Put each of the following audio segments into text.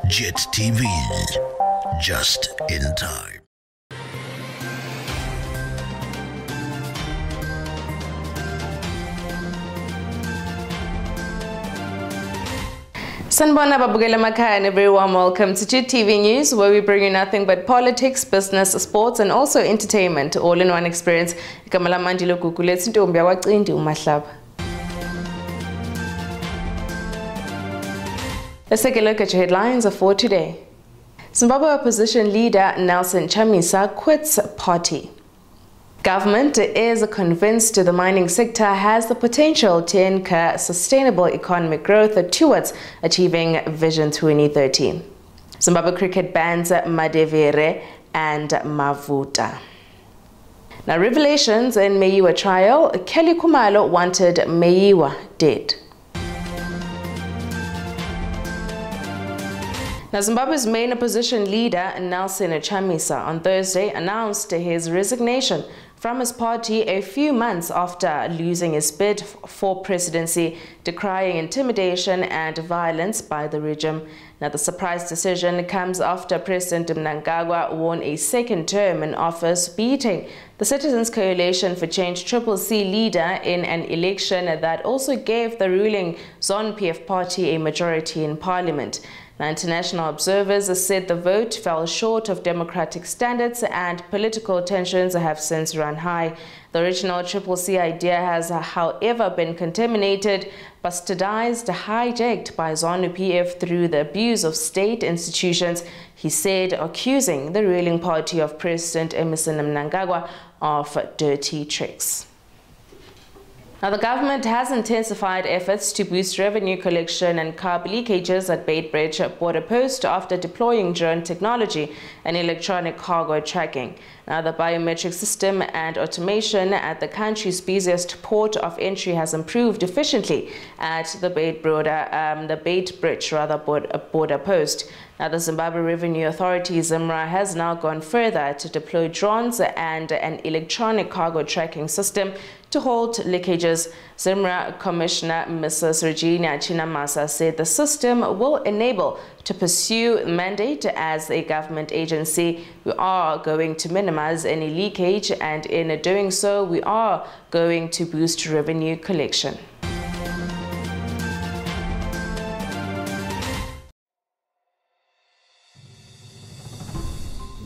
JIT-TV, just in time. Sanibona babukela emakhaya and a very warm welcome to JIT-TV News, where we bring you nothing but politics, business, sports and also entertainment all in one experience. Igama lami Mandilo Gugu, let's ntombi yakwacindi umahlaba. Let's take a look at your headlines for today. Zimbabwe opposition leader Nelson Chamisa quits party. Government is convinced the mining sector has the potential to anchor sustainable economic growth towards achieving Vision 2030. Zimbabwe cricket bans Madevere and Mavuta. Now, revelations in Meyiwa trial, Kelly Kumalo wanted Meyiwa dead. Now, Zimbabwe's main opposition leader, Nelson Chamisa, on Thursday announced his resignation from his party a few months after losing his bid for presidency, decrying intimidation and violence by the regime. Now, the surprise decision comes after President Mnangagwa won a second term in office, beating the Citizens Coalition for Change CCC leader in an election that also gave the ruling ZANU-PF party a majority in parliament. Now, international observers said the vote fell short of democratic standards and political tensions have since run high. The original CCC idea has, however, been contaminated, bastardized, hijacked by ZANU-PF through the abuse of state institutions, he said, accusing the ruling party of President Emmerson Mnangagwa of dirty tricks. Now, the government has intensified efforts to boost revenue collection and curb leakages at Beitbridge border post after deploying drone technology and electronic cargo tracking. Now, the biometric system and automation at the country's busiest port of entry has improved efficiently at the Beitbridge border post. Now, the Zimbabwe Revenue Authority, ZIMRA, has now gone further to deploy drones and an electronic cargo tracking system to halt leakages. ZIMRA Commissioner Mrs. Regina Chinamasa said the system will enable to pursue the mandate as a government agency. We are going to minimize any leakage, and in doing so, we are going to boost revenue collection.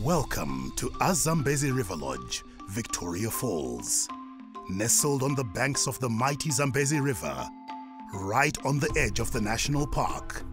Welcome to Zambezi River Lodge, Victoria Falls. Nestled on the banks of the mighty Zambezi River, right on the edge of the national park,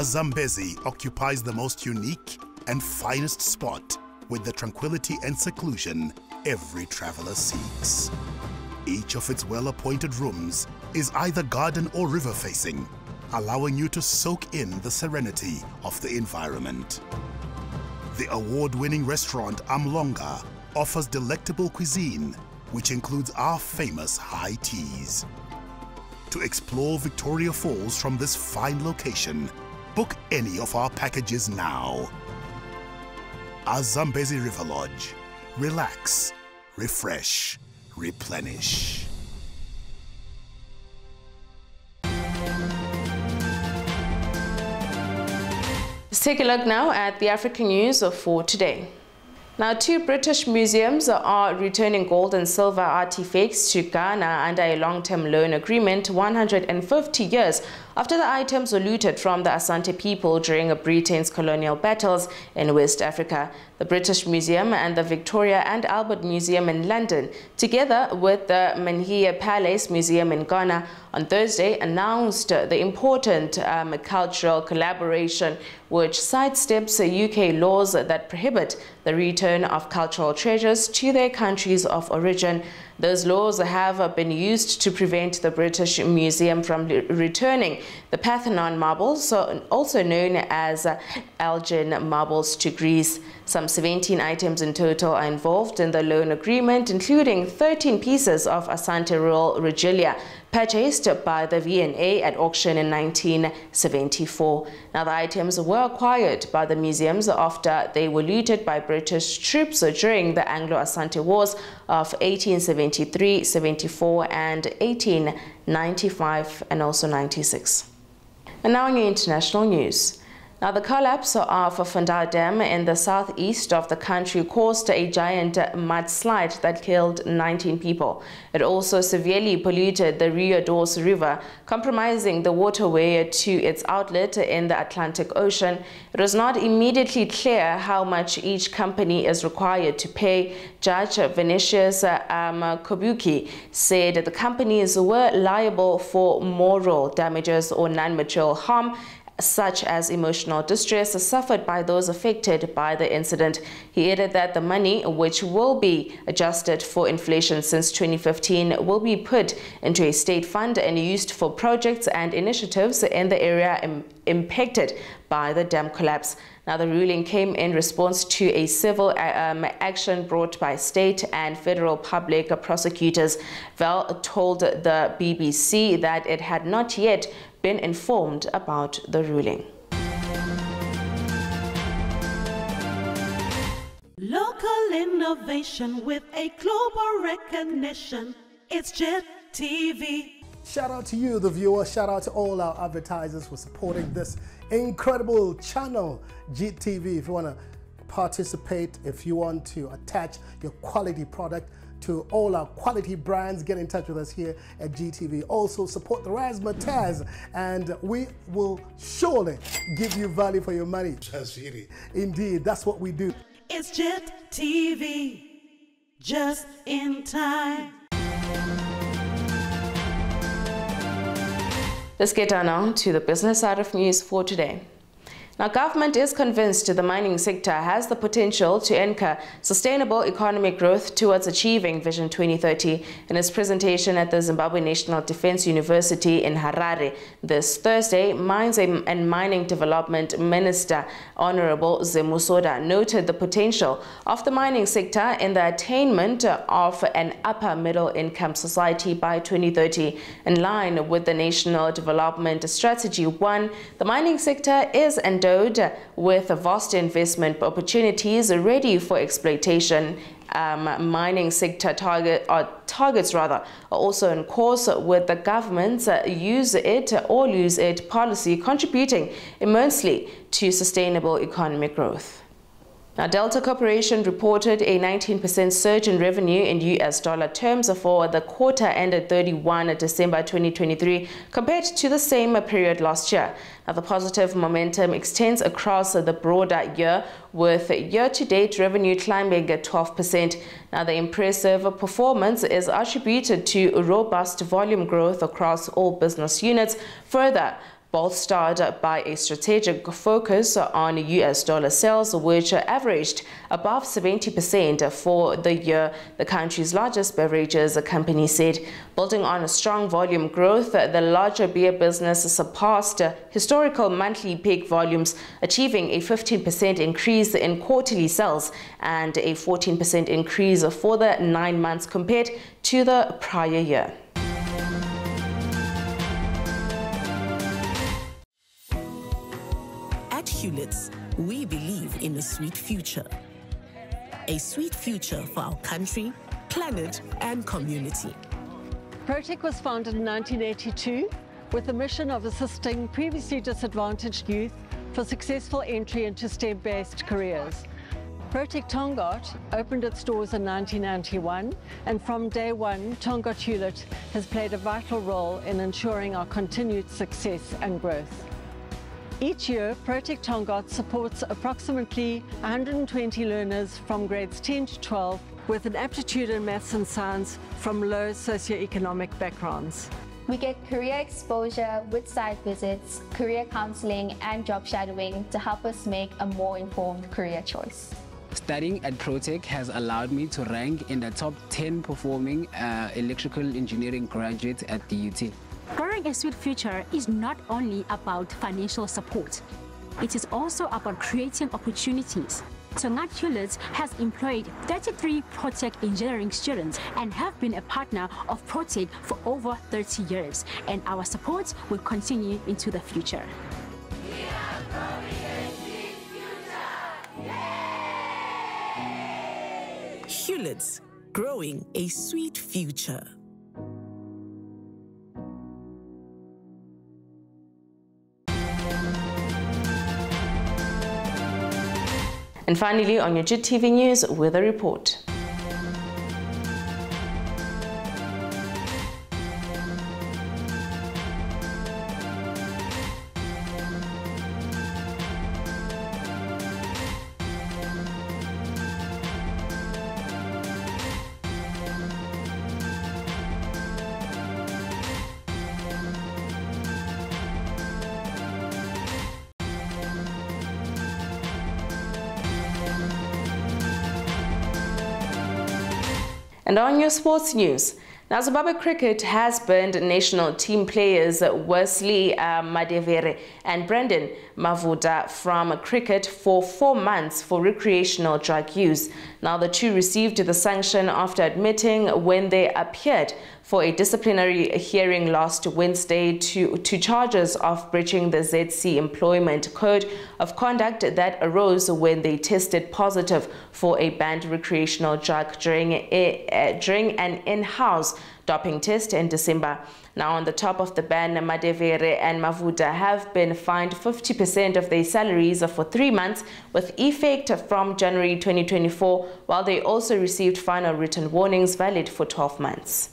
Zambezi occupies the most unique and finest spot with the tranquility and seclusion every traveler seeks. Each of its well-appointed rooms is either garden or river facing, allowing you to soak in the serenity of the environment. The award-winning restaurant Amlonga offers delectable cuisine, which includes our famous high teas. To explore Victoria Falls from this fine location, book any of our packages now. Zambezi River Lodge. Relax, refresh, replenish. Let's take a look now at the African news for today. Now, 2 British museums are returning gold and silver artifacts to Ghana under a long-term loan agreement 150 years after the items were looted from the Asante people during Britain's colonial battles in West Africa. The British Museum and the Victoria and Albert Museum in London, together with the Menhia Palace Museum in Ghana, on Thursday announced the important cultural collaboration which sidesteps UK laws that prohibit the return of cultural treasures to their countries of origin. Those laws have been used to prevent the British Museum from returning the Parthenon marbles, also known as Elgin marbles, to Greece. Some 17 items in total are involved in the loan agreement, including 13 pieces of Asante rural regalia purchased by the V&A at auction in 1974. Now, the items were acquired by the museums after they were looted by British troops during the Anglo-Asante Wars of 1873, 74 and 1895 and also 96. And now in your international news. Now, the collapse of Fundau Dam in the southeast of the country caused a giant mudslide that killed 19 people. It also severely polluted the Rio Doce River, compromising the waterway to its outlet in the Atlantic Ocean. It was not immediately clear how much each company is required to pay. Judge Vinicius Kobuki said the companies were liable for moral damages or non-material harm, such as emotional distress suffered by those affected by the incident. He added that the money, which will be adjusted for inflation since 2015, will be put into a state fund and used for projects and initiatives in the area impacted by the dam collapse. Now, the ruling came in response to a civil action brought by state and federal public prosecutors. Val told the BBC that it had not yet been informed about the ruling. Local innovation with a global recognition. It's JIT-TV. Shout out to you, the viewer. Shout out to all our advertisers for supporting this incredible channel, JIT-TV. If you want to participate, if you want to attach your quality product to all our quality brands, get in touch with us here at JIT-TV. Also support the razzmatazz, and we will surely give you value for your money. Indeed, that's what we do. It's JIT-TV, just in time. Let's get down now to the business side of news for today. Now, government is convinced the mining sector has the potential to anchor sustainable economic growth towards achieving Vision 2030. In his presentation at the Zimbabwe National Defense University in Harare this Thursday, Mines and Mining Development Minister Honorable Zemusoda noted the potential of the mining sector in the attainment of an upper middle income society by 2030. In line with the National Development Strategy 1, the mining sector is endowed with vast investment opportunities ready for exploitation. Mining sector targets are also in course with the government's use it or lose it policy, contributing immensely to sustainable economic growth. Now, Delta Corporation reported a 19% surge in revenue in US dollar terms for the quarter ended 31 December 2023 compared to the same period last year. Now, the positive momentum extends across the broader year, with year-to-date revenue climbing at 12%. Now, the impressive performance is attributed to robust volume growth across all business units, further bolstered by a strategic focus on US dollar sales, which averaged above 70% for the year, the country's largest beverages company said. Building on a strong volume growth, the larger beer business surpassed historical monthly peak volumes, achieving a 15% increase in quarterly sales and a 14% increase for the 9 months compared to the prior year. At Hewlett's, we believe in a sweet future. A sweet future for our country, planet, and community. Protec was founded in 1982 with the mission of assisting previously disadvantaged youth for successful entry into STEM-based careers. Protec Tongaat opened its doors in 1991, and from day one, Tongaat Hewlett has played a vital role in ensuring our continued success and growth. Each year, Protec Tongaat supports approximately 120 learners from grades 10 to 12 with an aptitude in maths and science from low socioeconomic backgrounds. We get career exposure with site visits, career counseling, and job shadowing to help us make a more informed career choice. Studying at Protec has allowed me to rank in the top 10 performing electrical engineering graduates at the UT. Growing a sweet future is not only about financial support. It is also about creating opportunities. Tongaat Hewlett has employed 33 Protec engineering students and have been a partner of Protec for over 30 years, and our support will continue into the future. Hewlett's, growing a sweet future. And finally, on your JIT TV News, weather report. And on your sports news, now Zimbabwe Cricket has banned national team players Wesley Madevere and Brendan Mavuda from cricket for 4 months for recreational drug use. Now the two received the sanction after admitting when they appeared for a disciplinary hearing last Wednesday to charges of breaching the ZC Employment Code of Conduct that arose when they tested positive for a banned recreational drug during an in-house doping test in December. Now, on the top of the ban, Madevere and Mavuda have been fined 50% of their salaries for 3 months with effect from January 2024, while they also received final written warnings valid for 12 months.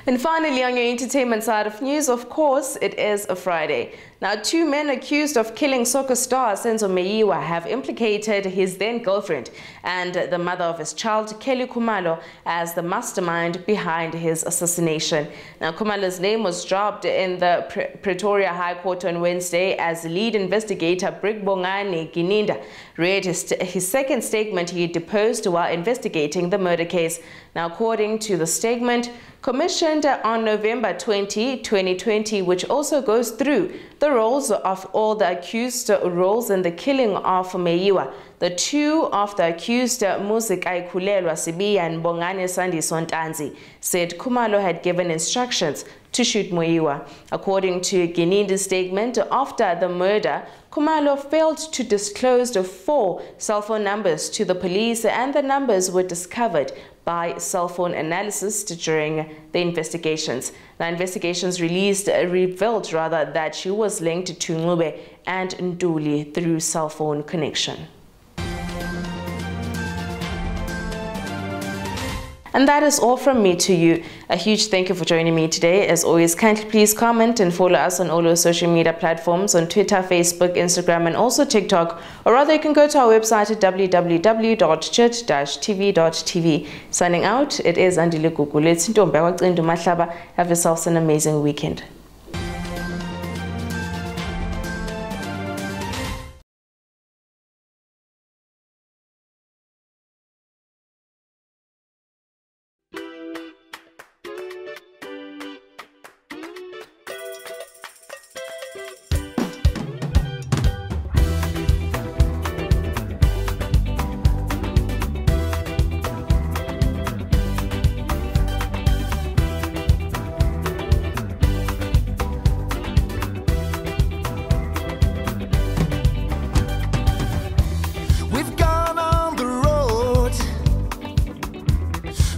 And finally, on your entertainment side of news, of course, it is a Friday. Now, 2 men accused of killing soccer star Senzo Meyiwa have implicated his then-girlfriend and the mother of his child, Kelly Khumalo, as the mastermind behind his assassination. Now, Khumalo's name was dropped in the Pretoria High Court on Wednesday as lead investigator Brigbongani Gininda read his second statement he deposed while investigating the murder case. Now, according to the statement, commissioned on November 20, 2020, which also goes through the roles of all the accused roles in the killing of Meyiwa. The two of the accused, Muzikai Kulelwa Sibi and Bongane Sandi Sontanzi, said Khumalo had given instructions to shoot Meyiwa. According to Gininda's statement, after the murder, Khumalo failed to disclose the 4 cell phone numbers to the police, and the numbers were discovered by cell phone analysis during the investigations. The investigations revealed that she was linked to Ngube and Nduli through cell phone connection. And that is all from me to you. A huge thank you for joining me today. As always, kindly please comment and follow us on all our social media platforms on Twitter, Facebook, Instagram, and also TikTok. Or rather, you can go to our website at www.JIT-TVzw. Signing out, it is Andile Gugu. Have yourselves an amazing weekend.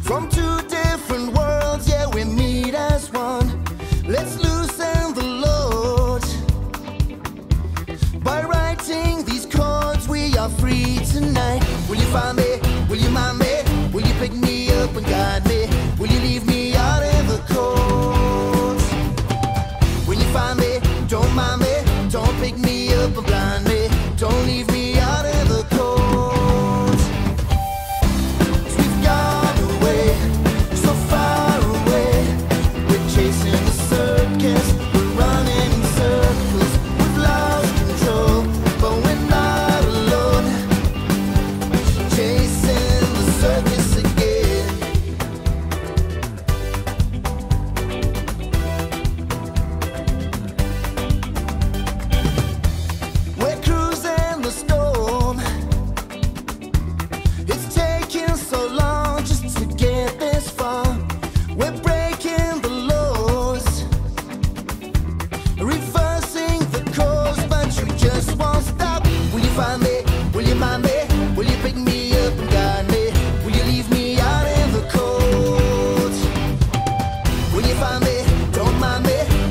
From 2 different worlds, yeah, we meet as one. Let's loosen the load. By writing these chords, we are free tonight. Will you find me? Will you mind me? Will you pick me up and guide me? Will you leave me out in the cold? Will you find me? Don't mind me. Don't pick me up and blind me. Don't leave me out in the cold.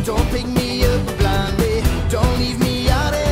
Don't pick me up, blind me. Don't leave me out.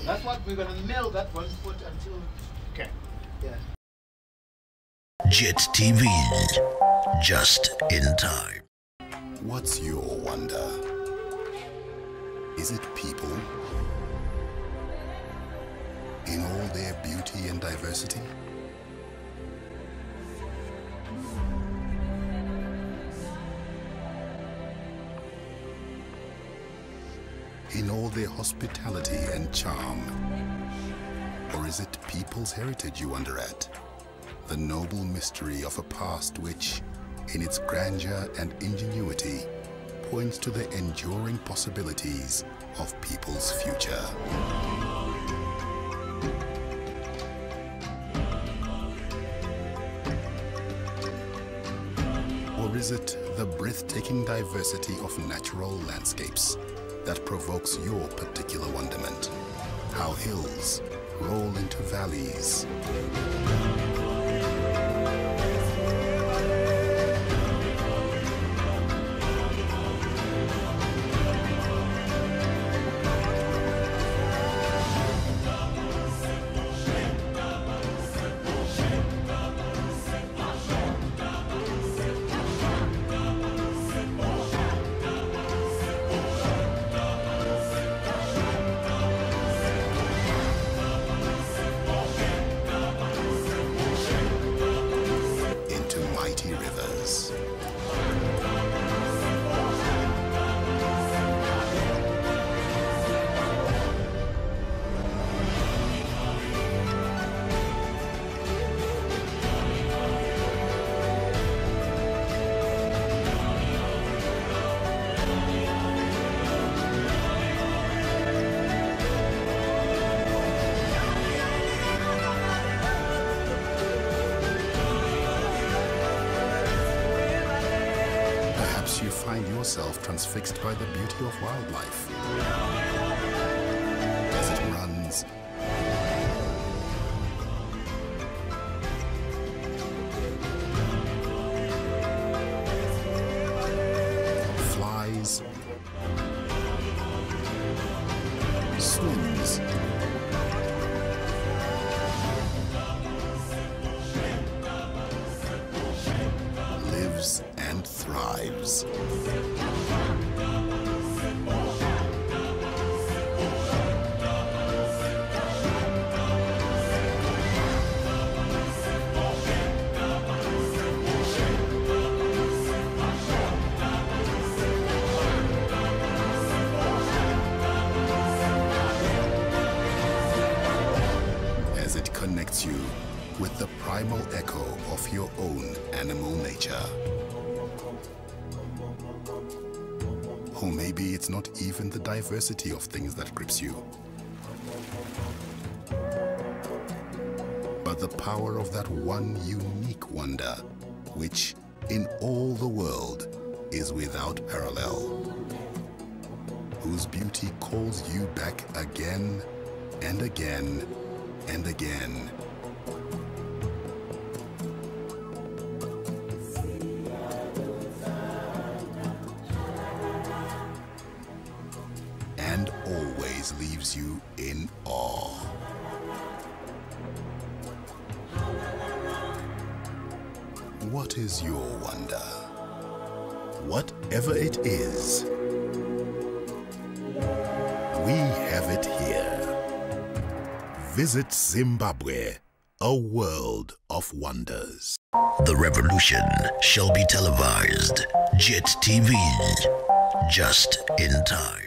That's what we're going to nail that 1 foot until. Okay. Yeah. JIT-TV, just in time. What's your wonder? Is it people? In all their beauty and diversity? In all their hospitality and charm? Or is it people's heritage you wonder at? The noble mystery of a past which, in its grandeur and ingenuity, points to the enduring possibilities of people's future. Or is it the breathtaking diversity of natural landscapes that provokes your particular wonderment? How hills roll into valleys, rivers. You find yourself transfixed by the beauty of wildlife as it runs, flies, swims, lives and thrives. As it connects you with the primal echo of your own animal nature. Or maybe it's not even the diversity of things that grips you, but the power of that one unique wonder, which in all the world is without parallel, whose beauty calls you back again and again and again. And always leaves you in awe. What is your wonder? Whatever it is, we have it here. Visit Zimbabwe, a world of wonders. The revolution shall be televised. JIT-TV, just in time.